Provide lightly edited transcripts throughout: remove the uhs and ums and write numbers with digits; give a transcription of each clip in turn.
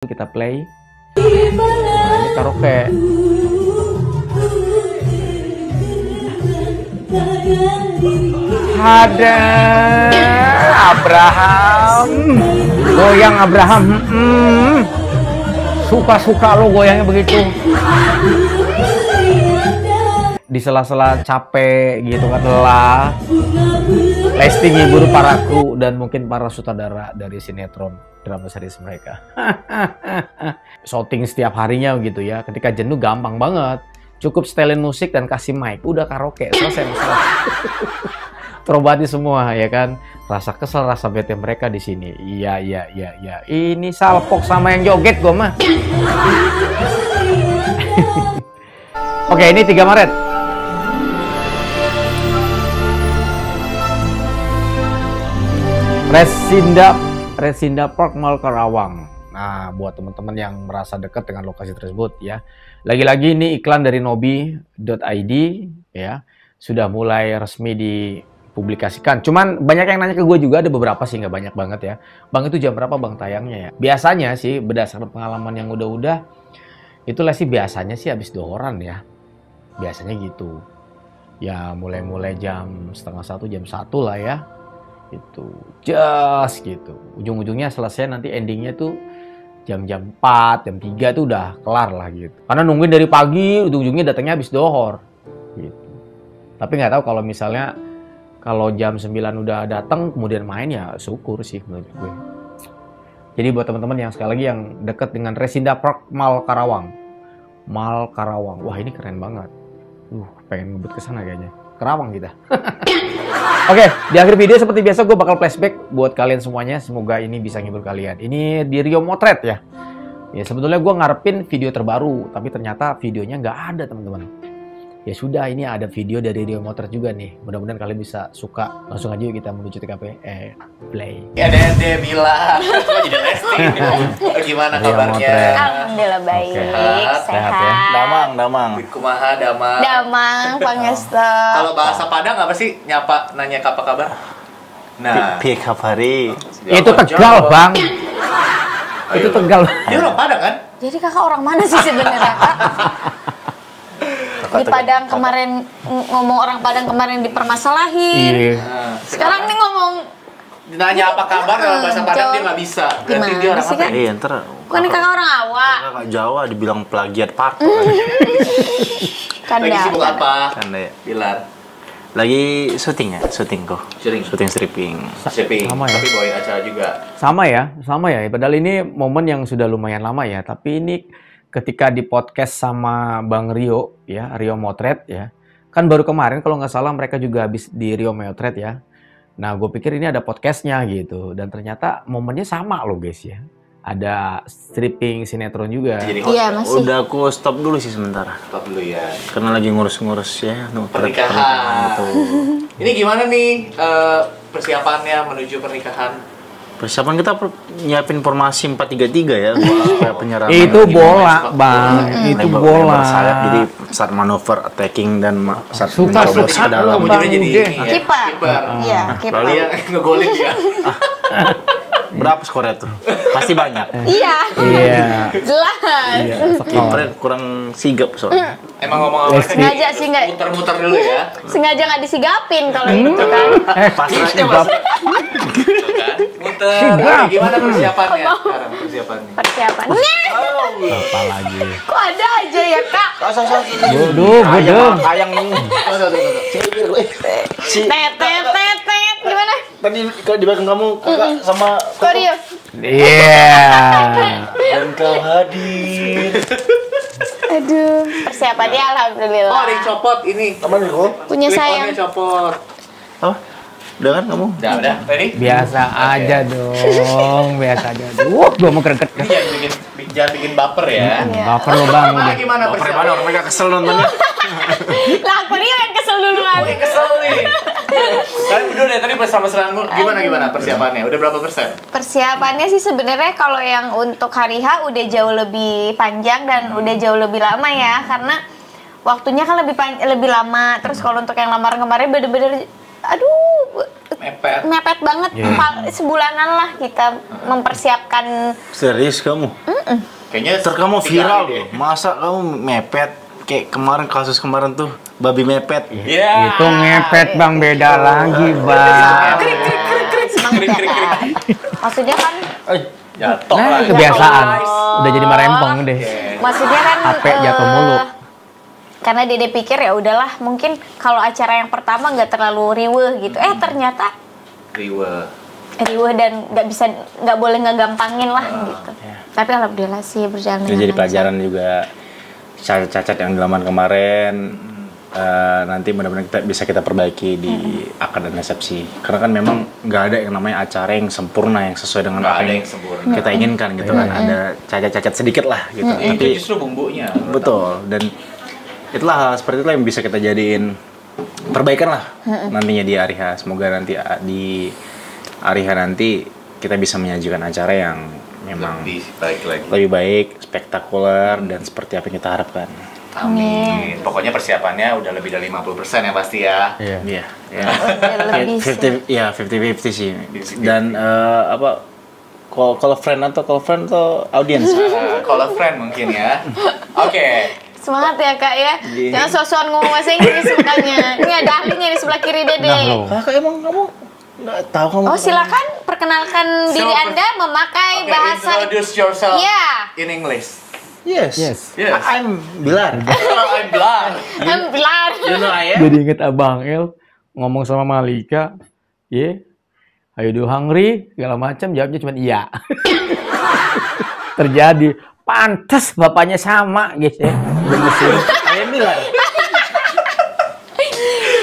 Kita play. Nah, ini karaoke. Ada Abraham. Goyang Abraham. Suka-suka lo goyangnya begitu. Di sela-sela capek gitu kan, lelah, Lesti ngibur para kru dan mungkin para sutradara dari sinetron drama series mereka. Shooting setiap harinya gitu ya. Ketika jenuh gampang banget, cukup setelin musik dan kasih mic, udah karaoke, selesai masalah. Terobati semua ya kan, rasa kesel, rasa bete mereka di sini. Iya. Ini salpok sama yang joget gue mah. Oke, ini 3 Maret. Resinda Park Mall Karawang. Nah, buat teman-teman yang merasa dekat dengan lokasi tersebut ya. Lagi-lagi ini iklan dari nobi.id ya. Sudah mulai resmi dipublikasikan. Cuman banyak yang nanya ke gue juga, ada beberapa sih, nggak banyak banget ya. Bang, itu jam berapa Bang tayangnya ya? Biasanya sih berdasarkan pengalaman yang udah-udah, itu sih biasanya sih habis dohoran ya. Biasanya gitu. Ya mulai jam 12:30, jam 1 lah ya. Itu just gitu, ujung-ujungnya selesai nanti endingnya tuh jam 4, jam 3 tuh udah kelar lah gitu, karena nungguin dari pagi, ujung-ujungnya datangnya habis dohor gitu. Tapi nggak tahu kalau misalnya kalau jam 9 udah datang kemudian main, ya syukur sih menurut gue. Jadi buat teman-teman yang sekali lagi yang deket dengan Resinda Park Mall Karawang, wah ini keren banget, pengen ngebut kesana kayaknya, Kerawang kita. Oke, di akhir video seperti biasa gue bakal flashback buat kalian semuanya. Semoga ini bisa ngibur kalian. Ini di Rio Motret ya. Ya sebetulnya gue ngarepin video terbaru, tapi ternyata videonya nggak ada teman-teman. Ya sudah, ini ada video dari Rio Motret juga nih. Mudah-mudahan kalian bisa suka. Langsung aja yuk kita menuju TKP. Play. Ya Dede bilang, kok jadi Lesti? Gimana kabarnya? Alhamdulillah baik, sehat. ya? Damang. Kumaha Damang. Damang, pangestu. Kalau bahasa Padang apa sih? Nanya apa kabar? Nah, Piye kabari? Itu Tegal Bang. Itu Tegal. Dia orang Padang kan? Jadi kakak orang mana sih sebenarnya kak? Di Padang kemarin ngomong orang Padang kemarin dipermasalahin. Iya. Sekarang nih ngomong Nanya apa kabar dalam bahasa Padang dia nggak bisa. Berarti dia orang sih, apa? Kak? Iya, ntar Bukan kakak orang Awak. kakak Jawa dibilang plagiat parto. Kanda. Lagi sibuk apa? Kan ya. Bilar. Lagi syuting ya, syuting kok. Syuting. Stripping. Shipping. Sama ya? Tapi bawain acara juga. Sama ya. Padahal ini momen yang sudah lumayan lama ya. Tapi ini ketika di podcast sama Bang Rio ya, Rio Motret ya. Kan baru kemarin kalau nggak salah mereka juga habis di Rio Motret ya. Nah, gue pikir ini ada podcastnya gitu. Dan ternyata momennya sama loh guys ya. Ada stripping sinetron juga. Jadi host. Iya masih. Udah aku stop dulu sih sementara. Stop dulu ya. Karena lagi ngurus-ngurus ya. Pernikahan. Gitu. Ini gimana nih persiapannya menuju pernikahan? Persiapan kita nyiapin formasi 4-3-3 ya. Supaya penyerangan. Itu bola, Gimana? Bang. Itu Lebar- bola. lebar sayap, jadi saat manuver attacking dan saat Suka mencobos ke dalam. Kamu juga jadi Udah. ini ya, Kiper. Iya, kiper. Lalu yang ngegolin dia. Berapa skornya tuh? Pasti banyak. Iya. Iya. Jelas. Iya, Kipernya kurang sigap soalnya. Emang ngomong apa Sengaja sih nggak. muter-muter dulu ya. Sengaja nggak disigapin kalau itu kan. Pasrah Iya, sigap. Tuh kan? Muter. Sigap. Gimana persiapannya sekarang persiapannya? Persiapannya. Apa lagi? Kok ada aja ya kak? Duh, gedeng. Ayang nih. Si Tet. Gimana? tadi kalau di belakang kamu kakak sama Korea. Iya. dan kau hadir. Aduh. Persiapannya alhamdulillah. Oh, ada yang copot ini. Apa nih kok? Punya Clip-onnya sayang. copot. Apa? Udah kan kamu? Udah. Ready? Biasa aja dong, biasa aja. Gua mau greget. Ini jangan bikin baper ya. Iya. Baper lo Bang udah. Gimana persiapannya? Orang mereka kesel nontonnya. Lah aku nih yang kesel duluan. Gue kesel nih. Kalian berdua dari tadi bersama-sama gimana persiapannya? Udah berapa persen? Persiapannya sih sebenarnya kalau yang untuk hari H udah jauh lebih panjang dan udah jauh lebih lama ya, karena waktunya kan lebih lama. Terus kalau untuk yang lamaran kemarin bener-bener aduh mepet banget. Sebulanan lah kita mempersiapkan. Serius kamu? Kayaknya Ntar kamu 3 viral hari loh. Masa kamu mepet? Kayak kemarin kasus kemarin tuh babi mepet. deh. Iya. Itu ngepet bang, beda lagi bang. Krik. Maksudnya kan, Jatuh Nah, lah. kebiasaan. Guys. Udah jadi marempong deh. maksudnya kan. HP jatuh mulu. Karena Dede pikir ya udahlah, mungkin kalau acara yang pertama nggak terlalu riweh gitu. Ternyata riweh dan nggak boleh ngegampangin lah gitu. Tapi alhamdulillah sih berjalan Itu dengan jadi lancar. pelajaran juga cacat-cacat yang dilakukan kemarin. Nanti benar-benar bisa kita perbaiki di akad dan resepsi. Karena kan memang nggak ada yang namanya acara yang sempurna yang sesuai dengan Nggak apa ada yang yang sempurna. kita inginkan gitu kan. Ada cacat-cacat sedikit lah gitu. Itu Tapi justru bumbunya. betul, dan itulah hal seperti itulah yang bisa kita jadiin perbaikan lah nantinya di Ariha. Semoga nanti di Ariha nanti kita bisa menyajikan acara yang memang Lebih baik lagi. lebih baik, spektakuler, dan seperti apa yang kita harapkan. Amin. Pokoknya persiapannya udah lebih dari 50% ya pasti ya. Iya. Iya, ya. Lebih sih. 50-50 sih. Dan apa, call friend atau audiens. Kalau friend mungkin ya. Oke. Semangat ya kak ya. Jangan sok-sokan ngomong bahasa Inggris makanya. Ini ada ahlinya di sebelah kiri Dede. Nah lo. Kakak emang kamu nggak tahu kamu? Oh silakan perkenalkan diri Anda memakai Oke, bahasa. introduce yourself Iya. in English. Yes. Yes. I'm Bilar. I'm Blar. Ambilan. You know I am. Jadi inget Abang El ngomong sama Malika, ayo do hungry, segala macam, jawabnya cuma iya. Terjadi, pantas bapaknya sama, guys ya. I am Bilar.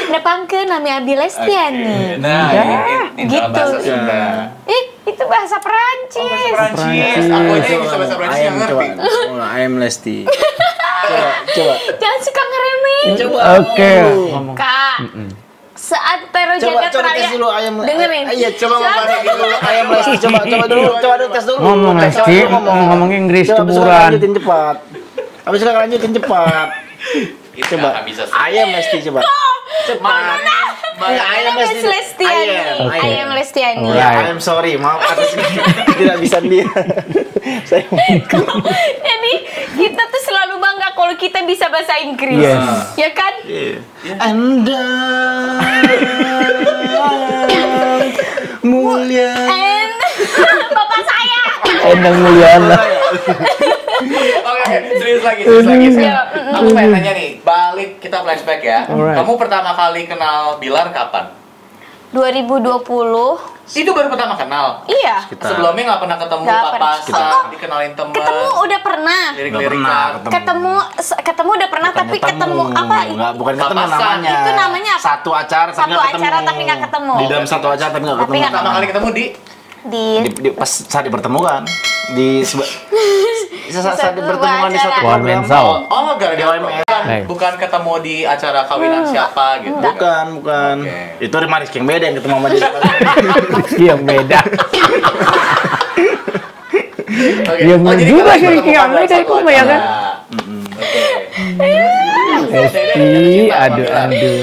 Nepangkeun nami Abi Lestiani. Nah, ini Gitu. dalam bahasa Sunda. Itu bahasa Perancis. Prancis. Aku aja yang bisa bahasa Prancis nggak ngerti. I am Lesti. Coba. Jangan suka ngeremehin. Oke, ngomong. Kak. Seantero Coba jagat tes raya. dulu ayam. Dengerin. Iya, coba ngomong Seantero- dulu ayam Lesti. Coba dulu tes dulu. Ngomong Lesti, ngomong Inggris Coba kuburan. lanjutin cepat. Habis silakan lanjutin cepat. Coba. Nggak bisa sih. Ayam Lesti coba. Cepat. Ayam Lesti. Lestiani. Oke. Ayam Lestiani. Ya, I am sorry, maaf atas tidak bisa dia. Saya Jadi kita tuh selalu bangga kalau kita bisa bahasa Inggris. Yes. Ya kan? Anda mulia. And bapak saya. Endang Mulyana. Oke, serius lagi. Siap. Aku pengen nanya nih, balik kita flashback ya. Alright. Kamu pertama kali kenal Bilar kapan? 2020. Itu baru pertama kenal. Iya. Sebelumnya nggak pernah ketemu Nggak pernah. papasan, dikenalin temen. Ketemu udah pernah. Lirik-lirikan. Ketemu udah pernah tapi ketemu apa? Enggak, bukan ketemu Papasan. namanya. Itu namanya apa? Satu acara tapi Satu nggak ketemu. acara tapi nggak ketemu. Di dalam satu acara tapi nggak Tapi ketemu. nggak Pertama kali ketemu Pas saat dipertemukan di saat dipertemukan di satu One Man Show. Oh, gara-gara Hey. bukan ketemu di acara kawinan siapa gitu. Bukan. Oke. Itu Rimanis yang beda yang ketemu sama dia. Rizky yang beda. Oke. Iya, bener jadi juga kalian sih, ketemu yang pada beda satu itu mah ya kan? acara. Oke. Rizky, aduh.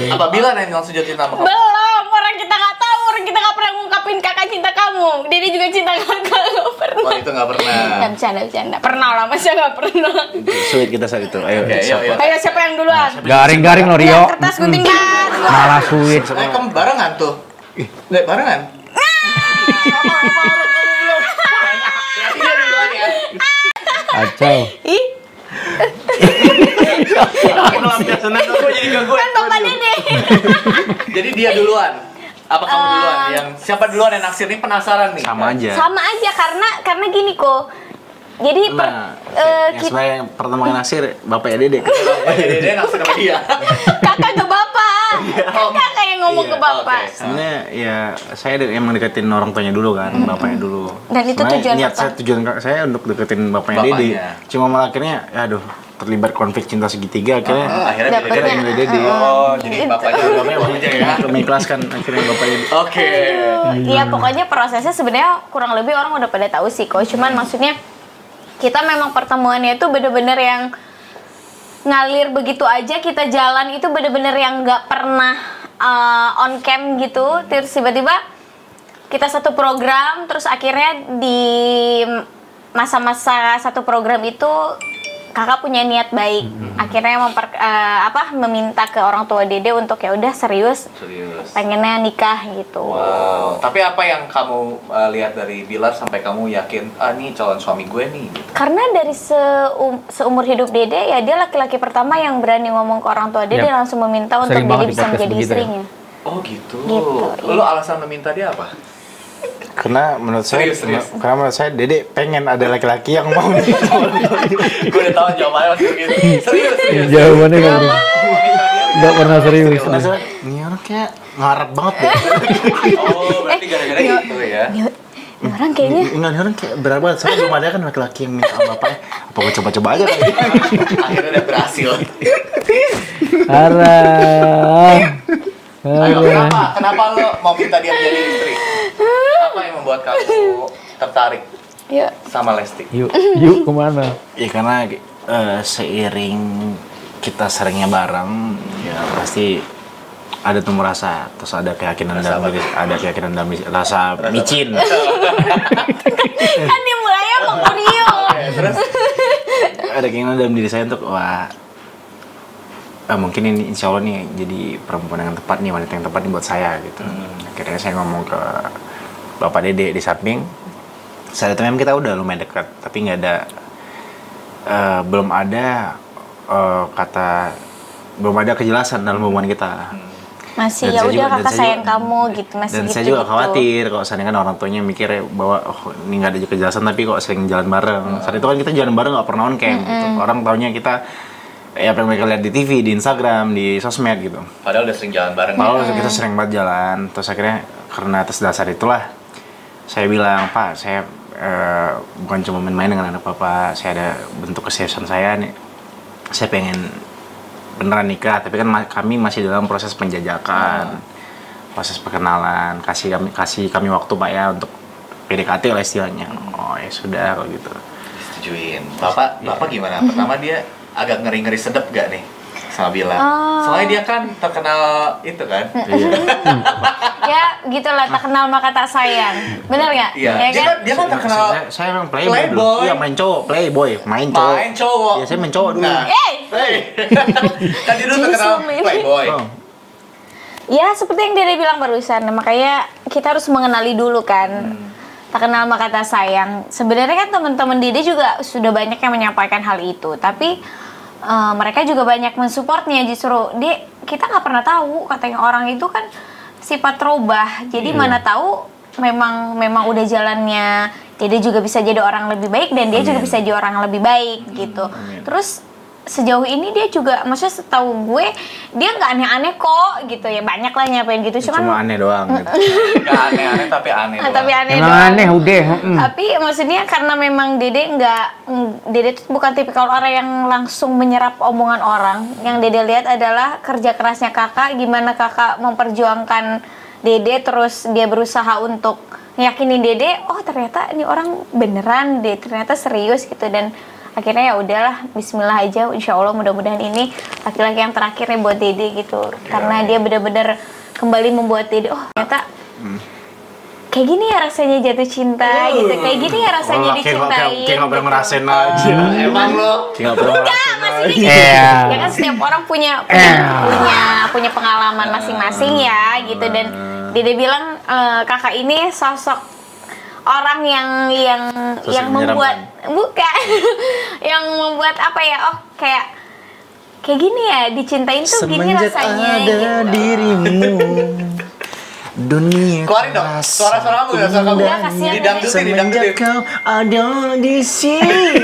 Apa Bilar yang langsung jatuh cinta sama kamu? Belum, orang kita nggak tahu, orang kita nggak pernah ngungkapin kakak cinta kamu. Dede juga cinta kakak nggak pernah. Oh, itu nggak pernah. Bercanda. Pernah lah, masa nggak pernah. Sulit kita saat itu. Ayo, Oke, siapa? yuk. Ayo siapa yang duluan? Garing-garing lo Rio. Bilang kertas gunting gas. Malah sulit. Kamu barengan tuh. Nggak barengan? Berarti dia duluan ya. Kacau. Ih, Gue jadi ke gue. kan bapak Dede. Jadi dia duluan. Apa kamu duluan? Yang siapa duluan yang naksir nih penasaran nih. Sama aja. Sama aja karena gini kok. Jadi Nah, yang kita sebenarnya yang pertama kali naksir bapaknya Dede. Jadi dia naksir sama dia. kakak ke bapak. Kakak yang ngomong Iya, ke bapak. oke. Sebenarnya ya saya emang deketin orang tuanya dulu kan, bapaknya dulu. Dan itu Sebenarnya tujuan niat apa? tujuan saya untuk deketin bapaknya Dede. Bapaknya. Cuma malah akhirnya ya aduh terlibat konflik cinta segitiga akhirnya. Akhirnya Dapetnya. dia Milih Dede. Oh, jadi bapaknya bapaknya aja ya. Mengikhlaskan akhirnya bapaknya. Oke. Iya pokoknya prosesnya sebenarnya kurang lebih orang udah pada tahu sih kok. Cuman maksudnya kita memang pertemuannya itu bener-bener yang ngalir begitu aja, kita jalan itu bener-bener yang nggak pernah on cam gitu, terus tiba-tiba kita satu program, terus akhirnya di masa-masa satu program itu kakak punya niat baik, akhirnya meminta ke orang tua Dede untuk ya udah serius, pengennya nikah gitu. Wow. Tapi apa yang kamu lihat dari Bilar sampai kamu yakin nih calon suami gue nih? Gitu. Karena dari seumur hidup Dede ya dia laki-laki pertama yang berani ngomong ke orang tua Dede langsung meminta untuk Dede bisa menjadi istrinya. Oh gitu. Lo alasan meminta dia apa? Karena menurut saya, Dede pengen ada laki-laki yang mau. Gue udah tahu jawabannya masih begitu. Serius. Jawabannya nggak pernah serius. Ini orang kayak ngarep banget deh. Oh, berarti gara-gara itu ya. Ini orang kayaknya. Ini orang kayak berat banget. Soalnya belum ada kan laki-laki yang minta sama bapaknya. Apa gue coba-coba aja kali. Akhirnya udah berhasil. Arah. Ayo, kenapa lo mau minta dia menjadi istri? Apa yang membuat kamu tertarik sama Lesti? Yuk kemana? Ya karena seiring kita seringnya bareng, ya pasti ada tuh merasa, terus ada keyakinan dalam diri, rasa micin. Kan dimulainya sama Kurio. Terus Ada keinginan dalam diri saya untuk mungkin ini insya Allah nih jadi perempuan yang tepat nih, wanita yang tepat nih buat saya gitu. Akhirnya saya ngomong ke Bapak Dede di samping. Saat itu memang kita udah lumayan dekat, tapi nggak ada belum ada kejelasan dalam hubungan kita. Masih ya udah kakak sayang kamu gitu, masih dan gitu. saya juga khawatir kalau seandainya kan orang tuanya mikir bahwa ini nggak ada kejelasan tapi kok sering jalan bareng. Saat itu kan kita jalan bareng nggak pernah on cam gitu. Orang taunya kita ya apa yang mereka lihat di TV, di Instagram, di sosmed gitu. Padahal udah sering jalan bareng. Padahal kita sering banget jalan. Terus akhirnya karena atas dasar itulah saya bilang, Pak, saya bukan cuma main-main dengan anak Bapak. Saya ada bentuk keseriusan saya nih. Saya pengen beneran nikah, tapi kan kami masih dalam proses penjajakan, proses perkenalan. Kasih kami waktu Pak ya untuk PDKT lah istilahnya. Oh ya sudah kalau gitu. Setujuin. Bapak gimana? Pertama dia agak ngeri-ngeri sedep gak nih sama Bilar? Soalnya dia kan terkenal itu kan? Ya gitulah, tak kenal maka tak sayang. Bener nggak? Iya. Ya, Dia kan terkenal. Saya memang playboy dulu. Iya main cowok, main cowok. Iya saya main cowok dulu. Nah, kan dia dulu terkenal playboy. Ya seperti yang Dede bilang barusan, makanya kita harus mengenali dulu kan. Tak kenal maka tak sayang. Sebenarnya kan teman-teman Dede juga sudah banyak yang menyampaikan hal itu, tapi mereka juga banyak mensupportnya. Justru kita nggak pernah tahu, katanya orang itu kan sifat robah. Jadi mana tahu memang udah jalannya Dede juga bisa jadi orang lebih baik dan dia juga bisa jadi orang lebih baik gitu. Terus sejauh ini dia juga, maksudnya setahu gue dia nggak aneh-aneh kok gitu ya, banyak lah nyapain gitu, cuma aneh doang gitu. Nggak aneh-aneh tapi aneh doang. Tapi aneh emang doang. aneh udah. Tapi maksudnya karena memang Dede tuh bukan tipikal orang yang langsung menyerap omongan orang. Yang Dede lihat adalah kerja kerasnya kakak, gimana kakak memperjuangkan Dede, terus dia berusaha untuk yakinin Dede, oh ternyata ini orang beneran deh, ternyata serius gitu. Dan akhirnya ya udahlah, bismillah aja, insya Allah mudah-mudahan ini laki-laki yang terakhir nih buat Dede gitu. Karena dia benar-benar kembali membuat Dede, oh ternyata kayak gini ya rasanya jatuh cinta gitu, kayak gini ya rasanya dicintai. Kayak nggak pernah ngerasain aja. Emang lo? Kayak nggak pernah ngerasain aja. Ya kan setiap orang punya pengalaman masing-masing ya gitu. Dan Dede bilang kakak ini sosok orang yang membuat yang membuat apa ya, oh kayak gini ya dicintain tuh gini rasanya ada gitu. dirimu dunia keluarin dong suara-suara kamu, suara kamu. Ya, kasihan. Didangdutin. kau ada di sini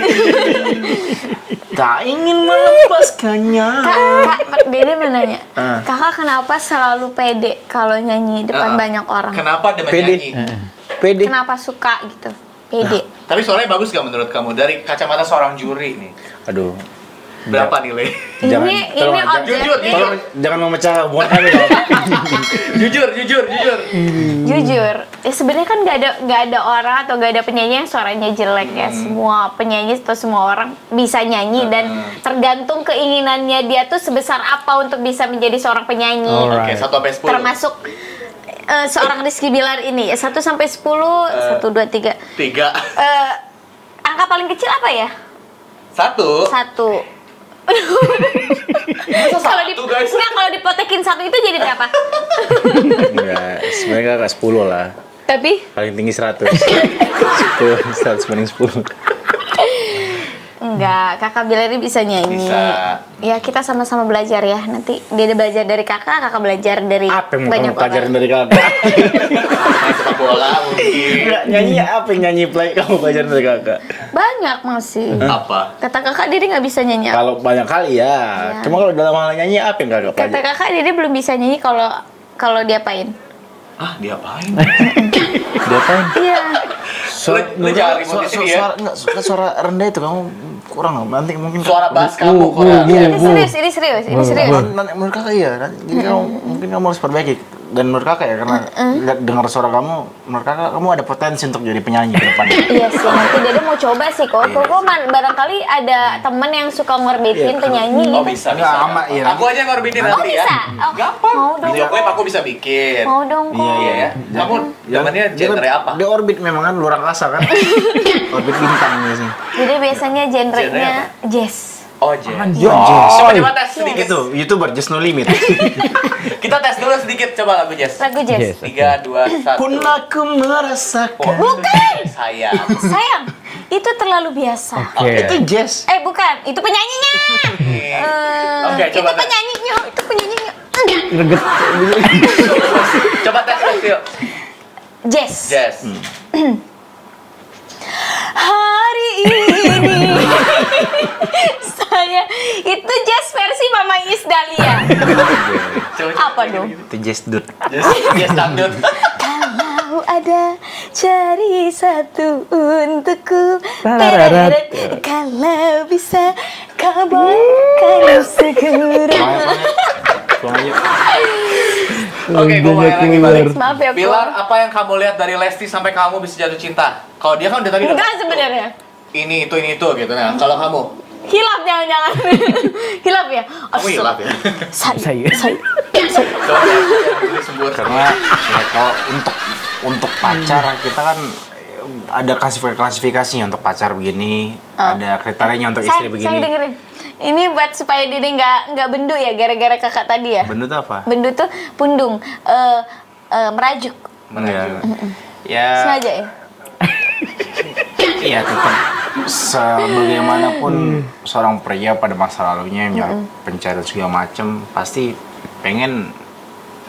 tak ingin melepaskannya. Kak Dede menanya, kakak kenapa selalu pede kalau nyanyi depan banyak orang? Kenapa dia Pede. menyanyi? Pede. Kenapa suka gitu? Pede. Tapi suaranya bagus gak menurut kamu? Dari kacamata seorang juri nih. Aduh, Berapa nilai? Ini Jujur, Tolong jangan memecah hubungan kami dong. jujur. Jujur, ya sebenarnya kan nggak ada orang atau nggak ada penyanyi yang suaranya jelek ya. Semua penyanyi atau semua orang bisa nyanyi dan tergantung keinginannya dia tuh sebesar apa untuk bisa menjadi seorang penyanyi. Oke, 1 sampai 10. Termasuk seorang Rizky Bilar ini 1 sampai 10, 1, 2, 3. 3. Angka paling kecil apa ya? 1. 1. Masa 1 guys? Kalau dipotekin 1 itu jadi berapa? Enggak, sebenarnya kakak 10 lah. Tapi Paling tinggi 100. 100 banding 10. enggak, kakak Bilar ini bisa nyanyi. Bisa. Ya kita sama-sama belajar ya. Nanti dia belajar dari kakak belajar dari Apa yang mau banyak kamu pelajarin orang. dari kakak? Main sepak bola mungkin. Enggak, nyanyi apa yang nyanyi play kamu pelajarin dari kakak? Banyak masih. Apa? Kata kakak Dede nggak bisa nyanyi. Kalau banyak kali ya. Iya. Cuma kalau dalam hal nyanyi apa yang kakak Kata pelajarin? kakak Dede belum bisa nyanyi kalau diapain. Ah, diapain? Diapain? Iya. Lu jangan ribut di sini ya. Suara rendah itu kamu kurang. Nanti mungkin Suara bass kamu kurang. Ini serius. Nanti menurut kakak iya. Jadi mungkin kamu harus perbaiki. Dan menurut kakak ya, karena dengar suara kamu, menurut kakak kamu ada potensi untuk jadi penyanyi ke depan. Iya sih, nanti Dede mau coba sih kok. Barangkali ada temen yang suka ngorbitin penyanyi Oh, gitu. bisa. Nggak, sama, iya. Aku aja ngorbitin Oh nanti ya. bisa? Oh, Gampang. mau dong. Video klip aku bisa bikin. Mau dong kok. Iya ya. Kamu zamannya genre apa? Dia orbit memang kan luar angkasa kan. Orbit bintang biasanya. Jadi biasanya genrenya jazz. Oh, jazz. Jazz. Coba tes sedikit. Itu YouTuber Just No Limit. Kita tes dulu sedikit coba lagu jazz. Lagu jazz. 3, 2, 1. Pun aku merasakan. Bukan. Sayang. Sayang, itu terlalu biasa. Oke. Itu jazz. Bukan, itu penyanyinya. Oke, coba itu tes. penyanyinya. Greget. Coba tes yuk. Jazz. Jazz. Hari ini saya itu jazz versi Mama Iis Dahlia. Apa dong? Itu jazz dude. Jazz dangdut. Kalau ada cari satu untukku, Tarararat. kalau bisa kau bawakan segera. Pulang aja. Oke, gue mau lagi balik. Maaf ya, Bilar, Ko. apa yang kamu lihat dari Lesti sampai kamu bisa jatuh cinta? Kalau dia kan udah tadi Enggak sebenarnya. ini itu gitu. Nah, kalau kamu Hilaf jangan-jangan. Hilaf ya? kamu hilaf ya. Saya. Coba ya, sebut. Karena ya, kalau untuk pacar kita kan ada klasifikasinya. Untuk pacar begini, ada kriterianya untuk istri Saya begini. dengerin. Ini buat supaya Dede nggak bendu ya gara-gara kakak tadi ya. Bendu itu apa? Bendu tuh pundung, merajuk. Ya, Sengaja ya. iya tetap sebagaimanapun seorang pria pada masa lalunya yang pencari segala macam pasti pengen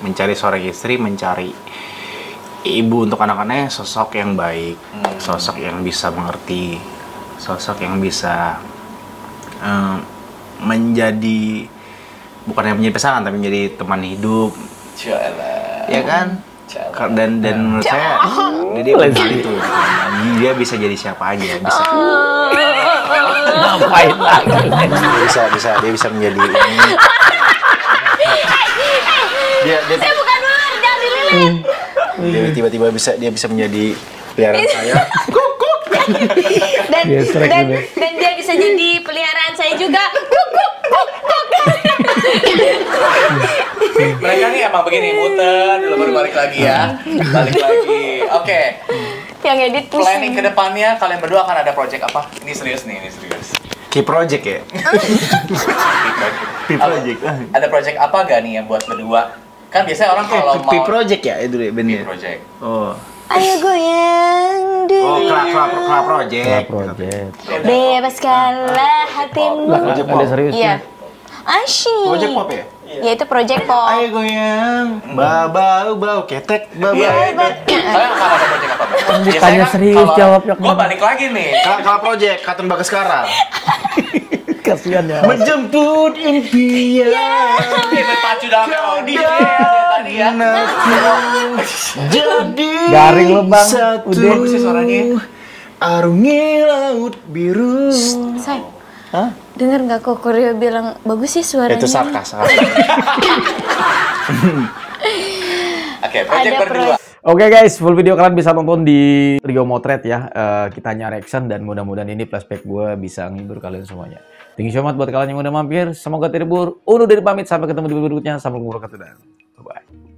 mencari seorang istri, mencari ibu untuk anak-anaknya, sosok yang baik, sosok yang bisa mengerti, sosok yang bisa menjadi bukan hanya menjadi pasangan tapi menjadi teman hidup, Jalan. ya kan? Dan menurut saya dia punya itu, dia bisa jadi siapa aja, bisa Ngapain lagi? dia bisa menjadi ini. Dia Saya bukan ular, jangan dililit. dia tiba-tiba dia bisa menjadi peliharaan saya. Dan, Dia strike dan, juga. dan dia bisa jadi peliharaan saya juga. Mereka nih emang begini muter dulu baru balik lagi ya. Balik lagi. Oke. Yang edit pusing. Planning ke depannya kalian berdua akan ada project apa? Ini serius nih, ini serius. Key project ya. Key project. Ada project apa gak nih yang buat berdua? Kan biasanya orang kalau mau Key project ya itu deh Key bener. project. Oh. Ayo goyang dulu. Oh, kelap project. Project. Bebaskanlah hatimu. Lah, ada serius. Iya. Asyik. Project pop ya? Ya itu project pop. Ayo goyang, bau ketek, Iya, itu. Kalian akan ada project apa? Ditanya serius, jawabnya Gue balik lagi nih. Kalau project Katon Bagaskara. Kasihan ya. Menjemput impian. Ini berpacu dalam melodi tadi ya. Jadi Garing lo, Bang. satu Udah. Bagus sih suaranya. arungi laut biru. Say. Hah? Dengar nggak kok Koryo bilang bagus sih suaranya? Itu sarkas. Oke, project berdua. Oke guys, full video kalian bisa tonton di Rio Motret ya. Kita hanya reaction dan mudah-mudahan ini flashback gue bisa nghibur kalian semuanya. Thank you so much buat kalian yang udah mampir. Semoga terhibur. Undur diri pamit, sampai ketemu di video berikutnya. Assalamualaikum warahmatullahi wabarakatuh. Bye-bye.